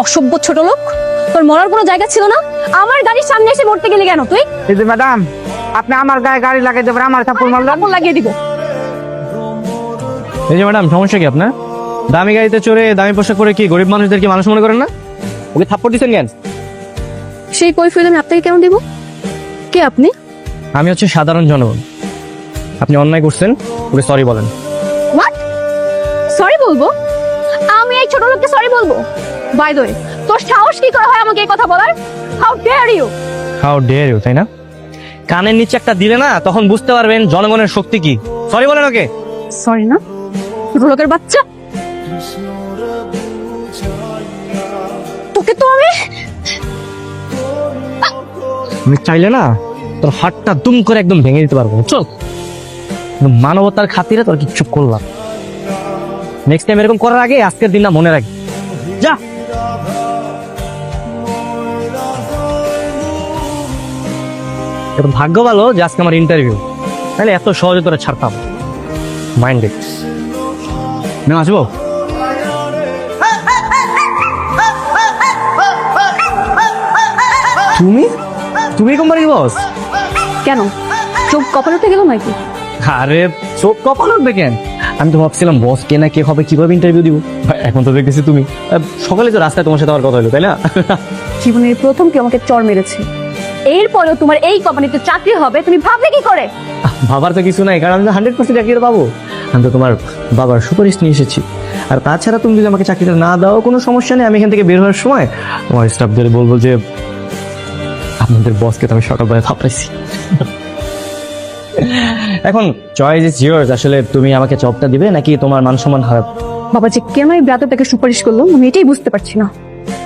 অসভ্য ছোট লোক, তোর মরার কোনো জায়গা ছিল না? আমার গাড়ির সামনে এসে মরতে গেলি কেন তুই? এই যে ম্যাডাম, আপনি আমার গায়ে গাড়ি লাগিয়ে দেবেন, আমার থাপ্পড় মারলেন। থাপ্পড় লাগিয়ে দিব। এই যে ম্যাডাম, সমস্যা কি আপনার? দামি গাড়িতে চড়ে দামি পোশাক পরে কি গরিব মানুষদের কি মানুষ মনে করেন না? ওকে থাপ্পড় দিচ্ছেন কেন? সেই কৈফিয়ত আমি আপনাকে কেন দেব? কে আপনি? আমি হচ্ছে সাধারণ জনগণ। আপনি অন্যায় করছেন, ওকে সরি বলেন। হোয়াট? সরি বলবো? আমি এই ছোট লোককে সরি বলবো? বাই দ্য ওয়ে, তোর সাহস কি করে হয় আমাকে এই কথা বলার? How dare you! How dare you, তাই না? কানের নিচে একটা দিলে না, তখন বুঝতে পারবেন জনগণের শক্তি কি। সরি বলেন ওকে। সরি না, ছোট লোকের বাচ্চা। তোকে তো আমি চাইলে না তোর হাতটা দুম করে একদম ভেঙে দিতে পারবো। চল, মানবতার খাতিরে তোর কিচ্ছু করলাম। নেক্সট টাইম এরকম করার আগে আজকের দিনটা মনে রাখি। যা। ভাগ্য ভালো যে আজকে আমার ইন্টারভিউ, তাহলে এত সহজে তোরা ছাড়তাম। Mind it. না আসবো। তুমি তুমি কোম্পানির বস? কেন, চোখ কপাল উঠে গেল নাকি? আরে চোখ কপাল উঠবে কেন? আমি তো ভাবছিলাম বস কে না কে হবে, কিভাবে ইন্টারভিউ দিব। এখন তো দেখতেছি তুমি। সকালে তো রাস্তায় তোমার সাথে আমার কথা হলো, তাই না? জীবনের প্রথম কেউ আমাকে চড় মেরেছে, এরপরেও তোমার এই কোম্পানিতে চাকরি হবে তুমি ভাবলে কি করে? ভাবার তো কিছু নাই, কারণ আমি 100% চাকরিটা পাবো। আমি তো তোমার বাবার সুপারিশ নিয়ে এসেছি। আর তাছাড়া তুমি যদি আমাকে চাকরিটা না দাও, কোনো সমস্যা নেই। আমি এখান থেকে বের হওয়ার সময় তোমার স্টাফদের বলবো যে আপনাদের বসকে তো আমি সকালবেলা থাপড়াইছি। এখন চয়েস ইজ ইয়ার্স। আসলে তুমি আমাকে জবটা দিবে নাকি তোমার মান সম্মান খারাপ? বাবা যে কেন এই ব্রাতটাকে সুপারিশ করলো আমি এটাই বুঝতে পারছি না।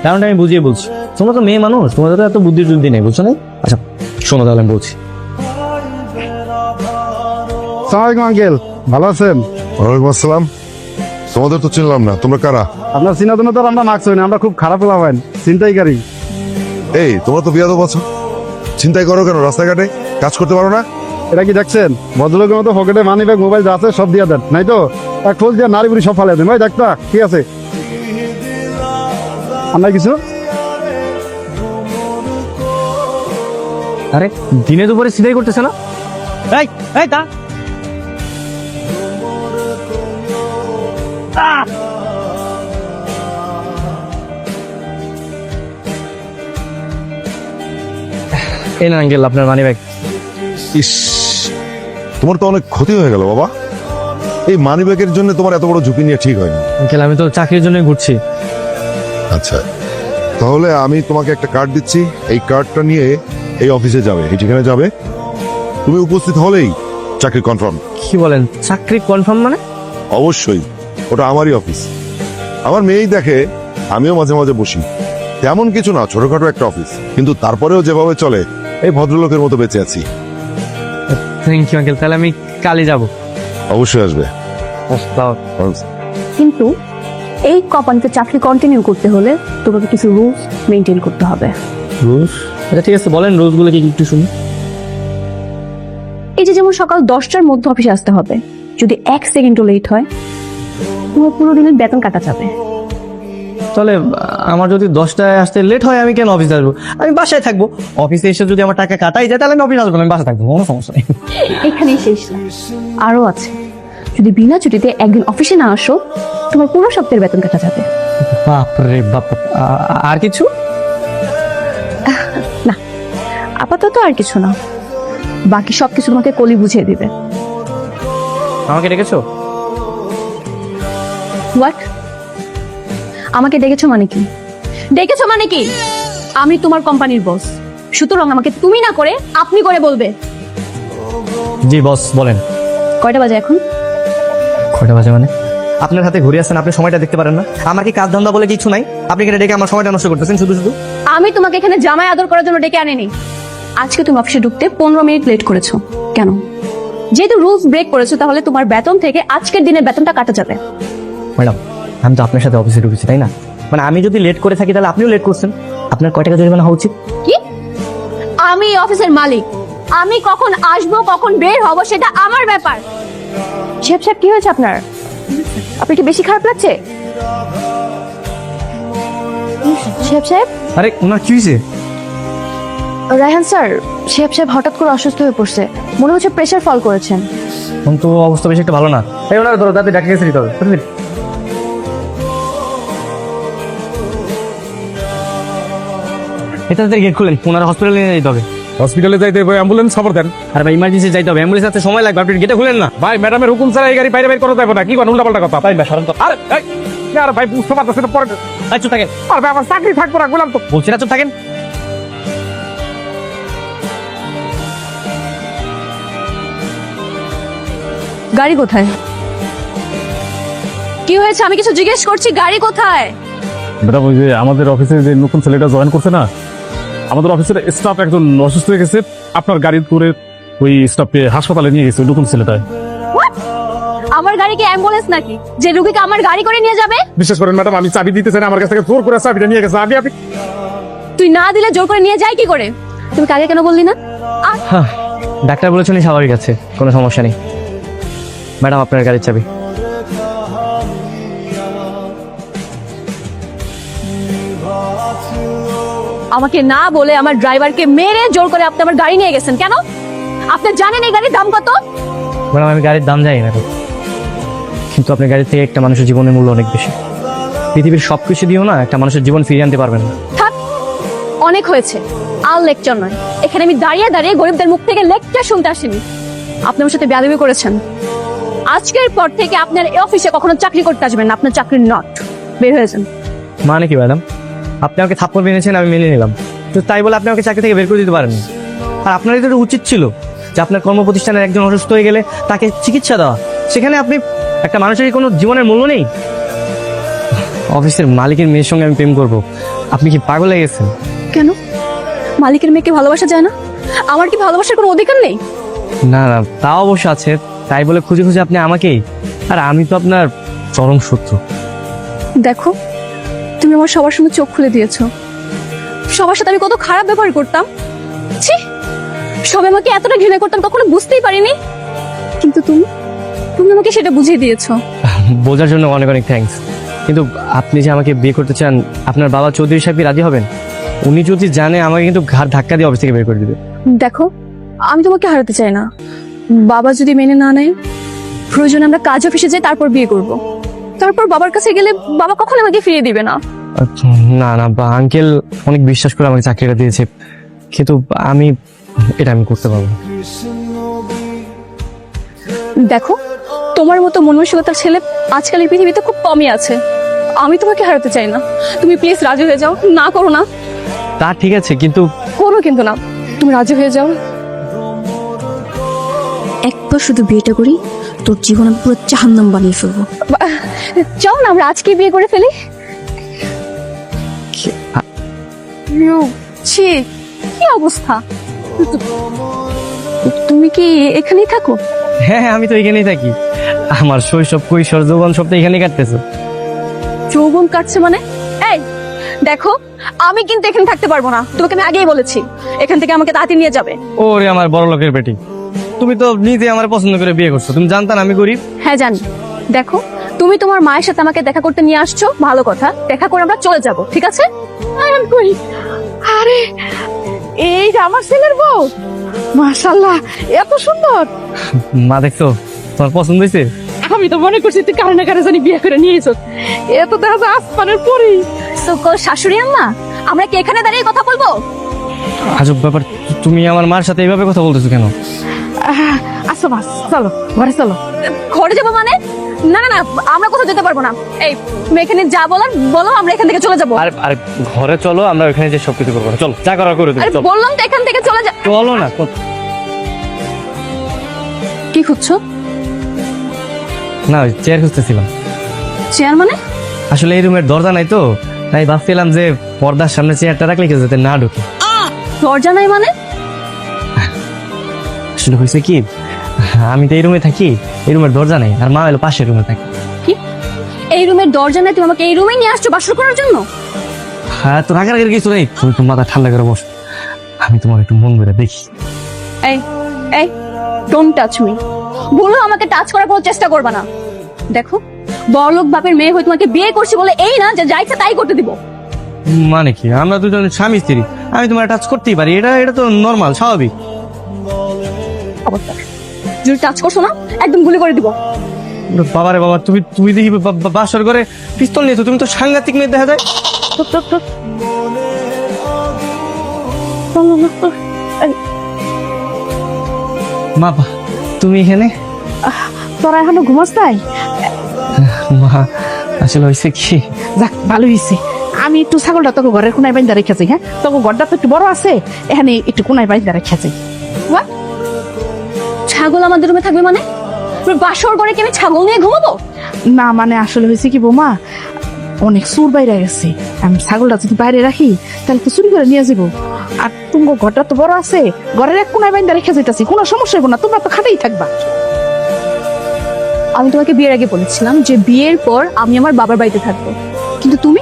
কারণটা আমি বুঝিয়ে বলছি। তোমরা তো মেয়ে মানুষ, তোমাদের তো এত বুদ্ধি টুদ্ধি নেই, বুঝছো না? আচ্ছা শোনো, তাহলে আমি বলছি। সালামালাইকুম আঙ্কেল, ভালো আছেন? ওয়ালাইকুম আসসালাম। তোমাদের তো চিনলাম না, তোমরা কারা? আপনার চিনা জন্য তো আমরা নাকছ না, আমরা খুব খারাপ লাগাবেন ছিনতাইকারী। এই তোমরা তো বিয়াদব আছো, চিন্তাই করো কেন? রাস্তাঘাটে কাজ করতে পারো না? এটা কি দেখছেন? ভদ্রলোকের মতো পকেটে মানি ব্যাগ মোবাইল যা আছে সব দিয়ে দেন, নাই তো এক ফোজ দিয়ে নারী বুড়ি সব ফালিয়ে দেন। ভাই দেখতা ঠিক আছে আমরা কিছু। আরে দিনে দুপুরে সিধাই করতেছে না? এই এই তা এই না আঙ্কেল আপনার মানি ব্যাগ। ইস, তোমার তো অনেক ক্ষতি হয়ে গেল বাবা। এই মানি ব্যাগের জন্য তোমার এত বড় ঝুঁকি নিয়ে ঠিক হয়নি। আঙ্কেল আমি তো চাকরির জন্য ঘুরছি। আচ্ছা, তাহলে আমি তোমাকে একটা কার্ড দিচ্ছি। এই কার্ডটা নিয়ে এই অফিসে যাবে, এই ঠিকানা যাবে। তুমি উপস্থিত হলেই চাকরি কনফার্ম। কি বলেন, চাকরি কনফার্ম মানে? অবশ্যই, ওটা আমারই অফিস। আমার মেয়েই দেখে, আমিও মাঝে মাঝে বসি। তেমন কিছু না, ছোটখাটো একটা অফিস, কিন্তু তারপরেও যেভাবে চলে এই ভদ্রলোকের মতো বেঁচে আছি। থ্যাংক ইউ আঙ্কেল, তাহলে আমি কালই যাবো। অবশ্যই আসবে। কিন্তু এই কোম্পানিতে চাকরি কন্টিনিউ করতে হলে তোমাকে কিছু রুলস মেনটেন করতে হবে। রুলস? আচ্ছা ঠিক আছে, বলেন রুলসগুলো কি একটু শুনি। এই যে যেমন সকাল 10টার মধ্যে অফিসে আসতে হবে, যদি 1 সেকেন্ডও লেট হয় তোমার পুরো দিনের বেতন কাটা যাবে। তাহলে আমার যদি 10টায় আসতে লেট হয়, আমি কেন অফিসে আসবো? আমি বাসায় থাকবো। অফিসে এসে যদি আমার টাকা কাটাই যায়, তাহলে আমি অফিসে আসবো না, আমি বাসায় থাকবো, কোনো সমস্যা নেই। এখানেই শেষ না, আরো আছে। যদি বিনা ছুটিতে একদিন অফিসে না আসো, তোমার পুরো সপ্তাহের বেতন কাটা যাবে। বাপরে বাপ। আর কিছু না, আপাতত আর কিছু না, বাকি সবকিছু তোমাকে কলি বুঝিয়ে দিবে। আমাকে ডেকেছো? হোয়াট? আমাকে ডেকেছো মানে কি? ডেকেছো মানে কি? আমি তোমার কোম্পানির বস, সুতরাং আমাকে তুমি না করে আপনি করে বলবে। জি বস, বলেন। কয়টা বাজে এখন? কয়টা বাজে মানে? আপনার হাতে ঘুরে আসছেন, আপনি সময়টা দেখতে পারেন না? আমার কি কাজ ধান্দা বলে কিছু নাই? আপনি এখানে ডেকে আমার সময়টা নষ্ট করতেছেন শুধু শুধু। আমি তোমাকে এখানে জামাই আদর করার জন্য ডেকে আনিনি। আজকে তুমি অফিসে ঢুকতে 15 মিনিট লেট করেছো কেন? যেহেতু রুলস ব্রেক করেছো, তাহলে তোমার বেতন থেকে আজকের দিনের বেতনটা কাটা যাবে। ম্যাডাম, আমি তো আপনার সাথে অফিসে ঢুকেছি, তাই না? মানে আমি যদি লেট করে থাকি তাহলে আপনিও লেট করছেন, আপনার কয় টাকা জরিমানা হওয়া উচিত? কি? আমি এই অফিসের মালিক, আমি কখন আসবো কখন বের হব সেটা আমার ব্যাপার। শেফ সাহেব কি হয়েছে আপনার? আপনি কি বেশি খারাপ লাগছে? শেফ সাহেব, আরে ওনার কি হয়েছে? রায়হান স্যার, শেফ সাহেব হঠাৎ করে অসুস্থ হয়ে পড়ছে, মনে হচ্ছে প্রেশার ফল করেছেন। এখন তো অবস্থা বেশি একটা ভালো না। এই ওনার ধরো, তাতে ডাক্তার কাছে দিতে হবে। এটা গেট খুলেন, ওনার হসপিটালে নিয়ে যেতে হবে। হসপিটালে যাইতে হবে, অ্যাম্বুলেন্স খবর দেন। আর ভাই ইমার্জেন্সি যাইতে হবে, অ্যাম্বুলেন্স আছে, সময় লাগবে, আপনি গেটে খুলেন না। ভাই ম্যাডামের হুকুম ছাড়া এই গাড়ি বাইরে বের করা যাবে না। কি করেন উল্টাপাল্টা কথা? ভাই ভাই সরেন তো। আরে এই, আরে ভাই বুঝতে পারতেছি না পরে। চুপ থাকেন, আর ভাই আমার চাকরি থাকবো না বললাম তো। বলছি না চুপ থাকেন। গাড়ি কোথায়? কি হয়েছে? আমি কিছু জিজ্ঞেস করছি, গাড়ি কোথায়? ম্যাডাম ওই যে আমাদের অফিসে যে নতুন ছেলেটা জয়েন করছে না, আমাদের অফিসের স্টাফ একজন অসুস্থ হয়ে গেছে, আপনার গাড়ি করে ওই স্টাফকে হাসপাতালে নিয়ে গেছে ওই নতুন ছেলেটায়। What? আমার গাড়ি কি অ্যাম্বুলেন্স নাকি যে রুগীকে আমার গাড়ি করে নিয়ে যাবে? বিশ্বাস করেন ম্যাডাম, আমি চাবি দিতেছেন আমার কাছ থেকে জোর করে চাবিটা নিয়ে গেছে। আগে আপনি তুই না দিলে জোর করে নিয়ে যায় কি করে? তুমি আগে কেন বললি না? হ্যাঁ, ডাক্তার বলেছেন স্বাভাবিক আছে, কোনো সমস্যা নেই। ম্যাডাম আপনার গাড়ির চাবি। আমাকে না বলে আমার ড্রাইভারকে মেরে জোর করে আপনি আমার গাড়ি নিয়ে গেছেন কেন? আপনি জানেন এই গাড়ির দাম কত? ম্যাডাম আমি গাড়ির দাম জানি না, কিন্তু আপনার গাড়ি থেকে একটা মানুষের জীবনের মূল্য অনেক বেশি। পৃথিবীর সবকিছু দিয়েও না একটা মানুষের জীবন ফিরিয়ে আনতে পারবেন না। থাক, অনেক হয়েছে। আর লেকচার নয়, এখানে আমি দাঁড়িয়ে দাঁড়িয়ে গরিবদের মুখ থেকে লেকচার শুনতে আসিনি। আপনি আমার সাথে বেয়াদবি করেছেন। আজকের পর থেকে আপনার এই অফিসে কখনো চাকরি করতে আসবেন না, আপনার চাকরি নট। বের হয়ে যান। মানে কি ম্যাডাম, আপনি আমাকে থাপ্পড় মেরেছেন, আমি মেনে নিলাম, তো তাই বলে আপনি আমাকে চাকরি থেকে বের করে দিতে পারেন? আর আপনার এটা উচিত ছিল যে আপনার কর্মপ্রতিষ্ঠানের একজন অসুস্থ হয়ে গেলে তাকে চিকিৎসা দেওয়া। সেখানে আপনি একটা মানুষের কোনো জীবনের মূল্য নেই। অফিসের মালিকের মেয়ের সঙ্গে আমি প্রেম করব? আপনি কি পাগল হয়ে গেছেন? কেন? মালিকের মেয়েকে ভালোবাসা যায় না? আমার কি ভালোবাসার কোনো অধিকার নেই? না না, তা অবশ্য আছে, তাই বলে খুঁজে খুঁজে আপনি আমাকেই? আর আমি তো আপনার চরম শত্রু। দেখো, তুমি আমার সবার সামনে চোখ খুলে দিয়েছো। সবার সাথে আমি কত খারাপ ব্যবহার করতাম। ছি, সবাই আমাকে এতটা ঘৃণা করতাম কখনো বুঝতেই পারিনি। কিন্তু তুমি তুমি আমাকে সেটা বুঝিয়ে দিয়েছো। বোঝার জন্য অনেক অনেক থ্যাঙ্কস। কিন্তু আপনি যে আমাকে বিয়ে করতে চান, আপনার বাবা চৌধুরী সাহেব কি রাজি হবেন? উনি যদি জানে আমাকে কিন্তু ঘাড় ধাক্কা দিয়ে অফিস থেকে বের করে দিবে। দেখো, আমি তোমাকে হারাতে চাই না। বাবা যদি মেনে না নেয়, প্রয়োজনে আমরা কাজ অফিসে যাই, তারপর বিয়ে করব। তারপর বাবার কাছে গেলে বাবা কখনো আমাকে ফিরিয়ে দিবে না। না না, বা আঙ্কেল অনেক বিশ্বাস করে আমাকে চাকরিটা দিয়েছে, কিন্তু আমি করতে পারবো না। দেখো, তোমার মতো মন মানসিকতার ছেলে আজকাল এই পৃথিবীতে খুব কমই আছে। আমি তোমাকে হারাতে চাই না। তুমি প্লিজ রাজি হয়ে যাও। না করো না। তা ঠিক আছে, কিন্তু কোনো কিন্তু না, তুমি রাজি হয়ে যাও। একবার শুধু বিয়েটা করি, তোর জীবন আমি পুরো জাহান্নাম বানিয়ে ফেলবো। চল না আমরা আজকে বিয়ে করে ফেলি। ছি, কি অবস্থা! তুমি কি এখানেই থাকো? হ্যাঁ হ্যাঁ, আমি তো এখানেই থাকি। আমার শৈশব কৈশোর যৌবন সব তো এখানেই কাটতেছে। যৌবন কাটছে মানে? এই দেখো, আমি কিন্তু এখানে থাকতে পারবো না। তোমাকে আমি আগেই বলেছি, এখান থেকে আমাকে তাড়াতাড়ি নিয়ে যাবে। ওরে আমার বড় লোকের বেটি, তুমি তো নিজে আমার পছন্দ করে বিয়ে করছো। তুমি জানতা না আমি গরিব? হ্যাঁ জানি। দেখো, তুমি তোমার মায়ের সাথে আমাকে দেখা করতে নিয়ে আসছো, ভালো কথা। দেখা করে আমরা চলে যাব, ঠিক আছে? আরে এই যে আমার ছেলের বউ, মাশাআল্লাহ এত সুন্দর। মা দেখছো, তোমার পছন্দ হয়েছে? আমি তো মনে করছি তুই কারণে কারণে জানি বিয়ে করে নিয়ে এসো। এ তো দেখা যায় আসমানের পরি। শাশুড়ি আম্মা, আমরা কি এখানে দাঁড়িয়ে কথা বলবো? আজব ব্যাপার, তুমি আমার মার সাথে এইভাবে কথা বলতেছো কেন? আসো মাস, চলো ঘরে চলো। ঘরে যাবো মানে? না না না, আমরা কোথাও যেতে পারবো না। এই তুমি এখানে যা বলার বলো, আমরা এখান থেকে চলে যাবো। আর আর ঘরে চলো, আমরা ওখানে যে সবকিছু করবো না। চলো, যা করার করে দেবো। আরে চলো বললাম তো এখান থেকে চলে যা। চলো না। কি খুঁজছো? না, ওই চেয়ার খুঁজতেছিলাম। চেয়ার মানে? আসলে এই রুমের দরজা নাই তো, তাই ভাবছিলাম যে পর্দার সামনে চেয়ারটা রাখলে কেউ যাতে না ঢুকে। দরজা নাই মানে? আসলে হয়েছে কি, আমি তো এই রুমে থাকি, এই রুমের দরজা নেই, আর মা এলো পাশের রুমে থাকে। কি এই রুমের দরজা নাই, তুমি আমাকে এই রুমে নিয়ে আসছো বাসর করার জন্য? হ্যাঁ, তো রাগারাগির কিছু নেই, তুমি তো মাথা ঠান্ডা করে বস, আমি তোমার একটু মন করে দেখি। এই এই ডোন্ট টাচ মি। বলো আমাকে টাচ করার কোনো চেষ্টা করবে না। দেখো, বড়লোক বাপের মেয়ে হয়ে তোমাকে বিয়ে করছি বলে এই না যে যা ইচ্ছা তাই করতে দিব। মানে কি, আমরা দুজন স্বামী স্ত্রী, আমি তোমার টাচ করতেই পারি, এটা এটা তো নর্মাল, স্বাভাবিক। খবরদার, যদি টাচ করছো না একদম গুলি করে দিব। বাবারে বাবা, তুমি তুমি দেখি বাসর করে পিস্তল নিয়েছো, তুমি তো সাংঘাতিক মেয়ে দেখা যায়। টুক, টুক, টুক। মা, তুমি এখানে? তোরা এখনো ঘুমাস নাই? মা, আসলে হয়েছে কি, যাক, ভালো হয়েছে। আমি একটু ছাগলটা তোকে ঘরের কোনায় বাইন্দা রেখেছি। হ্যাঁ, তোকে ঘরটা তো একটু বড় আছে, এখানে একটু কোনায় বাইন্দা রেখেছি। What? ছাগল আমাদের রুমে থাকবে মানে? তুমি বাসর করে কি আমি ছাগল নিয়ে ঘুমাবো? না মানে আসলে হয়েছে কি বৌমা, অনেক চুর বাইরে গেছে, আমি ছাগলটা যদি বাইরে রাখি তাহলে তো চুরি করে নিয়ে যাবো। আর তুমি ঘরটা তো বড় আছে, ঘরের এক কোনায় বাইন্দা রেখে যেতেছি, কোনো সমস্যা হইব না, তোমরা তো খাটেই থাকবা। আমি তোমাকে বিয়ের আগে বলেছিলাম যে বিয়ের পর আমি আমার বাবার বাড়িতে থাকবো, কিন্তু তুমি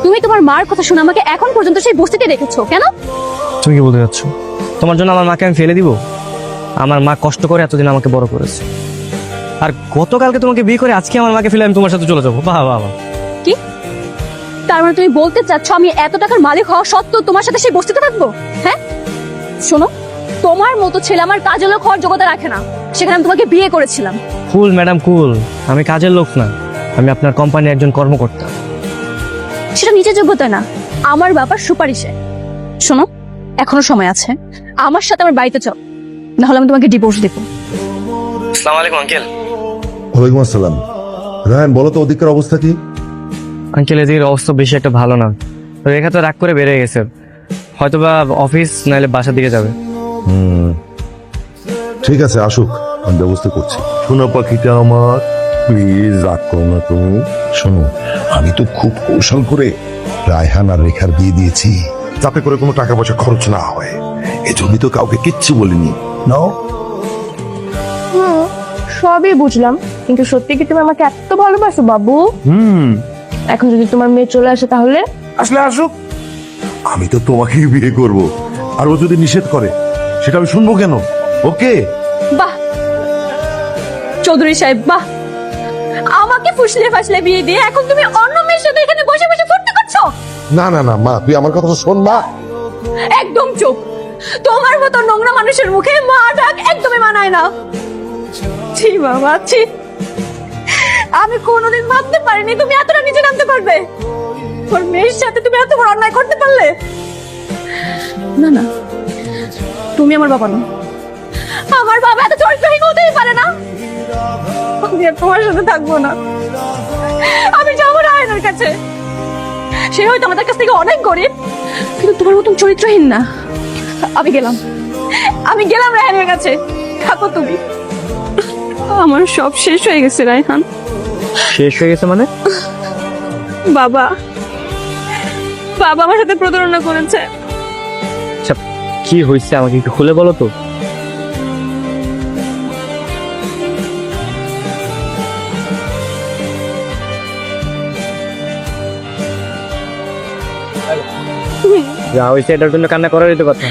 তুমি তোমার মার কথা শুনে আমাকে এখন পর্যন্ত সেই বস্তিতে রেখেছো কেন? তুমি কি বলতে যাচ্ছ? তোমার জন্য আমার মাকে আমি ফেলে দিব? আমার মা কষ্ট করে এতদিন আমাকে বড় করেছে, আর গতকালকে তোমাকে বিয়ে করে আজকে আমার মাকে ফেলে আমি তোমার সাথে চলে যাবো? বাহ বাহ বাহ। কি তার মানে তুমি বলতে চাচ্ছ আমি এত টাকার মালিক হওয়া সত্ত্বেও তোমার সাথে সেই বস্তিতে থাকবো? হ্যাঁ শোনো, তোমার মতো ছেলে আমার কাজের লোক হওয়ার যোগ্যতা রাখে না, সেখানে আমি তোমাকে বিয়ে করেছিলাম। কুল ম্যাডাম কুল, আমি কাজের লোক না, আমি আপনার কোম্পানির একজন কর্মকর্তা। সেটা নিজের যোগ্যতা না, আমার বাবার সুপারিশে। শোনো, এখনো সময় আছে, আমার সাথে আমার বাড়িতে চল, না হলে আমি তোমাকে ডিভোর্স দেবো। আসসালামু আলাইকুম আঙ্কেল। ওয়ালাইকুম আসসালাম। রায়হান, বলো তো ওদিকের অবস্থা কি? আঙ্কেল, এদিকের অবস্থা বেশি একটা ভালো না, রেখা তো রাগ করে বেড়ে গেছে, হয়তো বা অফিস নাহলে বাসার দিকে যাবে। ঠিক আছে, আসুক, আমি ব্যবস্থা করছি। শোনো পাখিটা আমার, প্লিজ রাগ করো না তুমি। শোনো, আমি তো খুব কৌশল করে রায়হান আর রেখার বিয়ে দিয়েছি, যাতে করে কোনো টাকা পয়সা খরচ না হয়। এজন্য তো কাউকে কিচ্ছু বলিনি। নাও। সবই বুঝলাম, কিন্তু সত্যি কি তুমি আমাকে এত ভালোবাসো বাবু? এখন যদি তোমার মেয়ে চলে আসে তাহলে? আসলে আসুক, আমি তো তোমাকেই বিয়ে করব, আর ও যদি নিষেধ করে সেটা আমি শুনবো কেন? ওকে। বাহ চৌধুরী সাহেব, বাহ, আমাকে ফুসলে ফাসলে বিয়ে দিয়ে এখন তুমি অন্য মেয়ের সাথে এখানে বসে বসে ফুর্তি করছো? না না না মা, তুই আমার কথা শোন মা। একদম চুপ, তোমার মতো নোংরা মানুষের মুখে মা ডাক একদমই মানায় না। ছি বাবা ছি, আমি কোনোদিন ভাবতে পারিনি তুমি এতটা নিচে নামতে পারবে। তোর মেয়ের সাথে তুমি এত বড় অন্যায় করতে পারলে? না না, তুমি আমার বাবা না, আমার বাবা এত চরিত্রহীন হতেই পারে না। আমি আর তোমার সাথে থাকবো না, আমি যাবো রায়হানের কাছে। সে হয়তো আমাদের কাছ থেকে অনেক গরিব, কিন্তু তোমার মতন চরিত্রহীন না। আমি গেলাম রায়হানের কাছে, থাকো তুমি। আমার সব শেষ হয়ে গেছে রায়হান। শেষ হয়ে গেছে মানে? বাবা আমার সাথে প্রতারণা করেছে। আচ্ছা, কি হয়েছে আমাকে একটু খুলে বলো তো। যা হয়েছে এটার জন্য কান্না করারই তো কথা।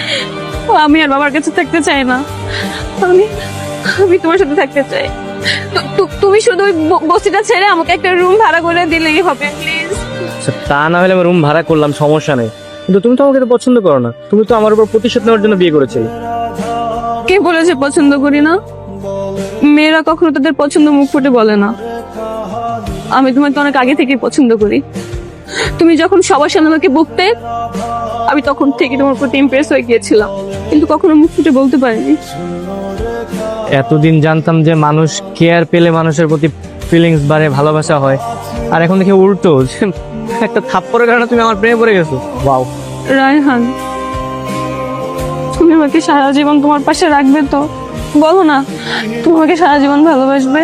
আমি আর বাবার কাছে থাকতে চাই না, আমি আমি তোমার সাথে থাকতে চাই। তুমি শুধু ওই বস্তিটা ছেড়ে আমাকে একটা রুম ভাড়া করে দিলেই হবে প্লিজ। আচ্ছা, তা না হলে আমি রুম ভাড়া করলাম, সমস্যা নেই, কিন্তু তুমি তো আমাকে তো পছন্দ করো না, তুমি তো আমার উপর প্রতিশোধ নেওয়ার জন্য বিয়ে করেছিলে। কে বলেছে পছন্দ করি না? মেয়েরা কখনো তাদের পছন্দ মুখ ফুটে বলে না। আমি তোমাকে অনেক আগে থেকেই পছন্দ করি। তুমি যখন সবার সামনে আমাকে বকতে, আমি তখন থেকে তোমার প্রতি ইমপ্রেস হয়ে গিয়েছিলাম, কিন্তু কখনো মুখ ফুটে বলতে পারিনি। এতদিন জানতাম যে মানুষ কেয়ার পেলে মানুষের প্রতি ফিলিংস বাড়ে, ভালোবাসা হয়, আর এখন দেখে উল্টো, যে একটা থাপ্পড়ের কারণে তুমি আমার প্রেমে পড়ে গেছো। ওয়াও রায়হান, তুমি আমাকে সারা জীবন তোমার পাশে রাখবে তো? বলো না, তুমি আমাকে সারা জীবন ভালোবাসবে?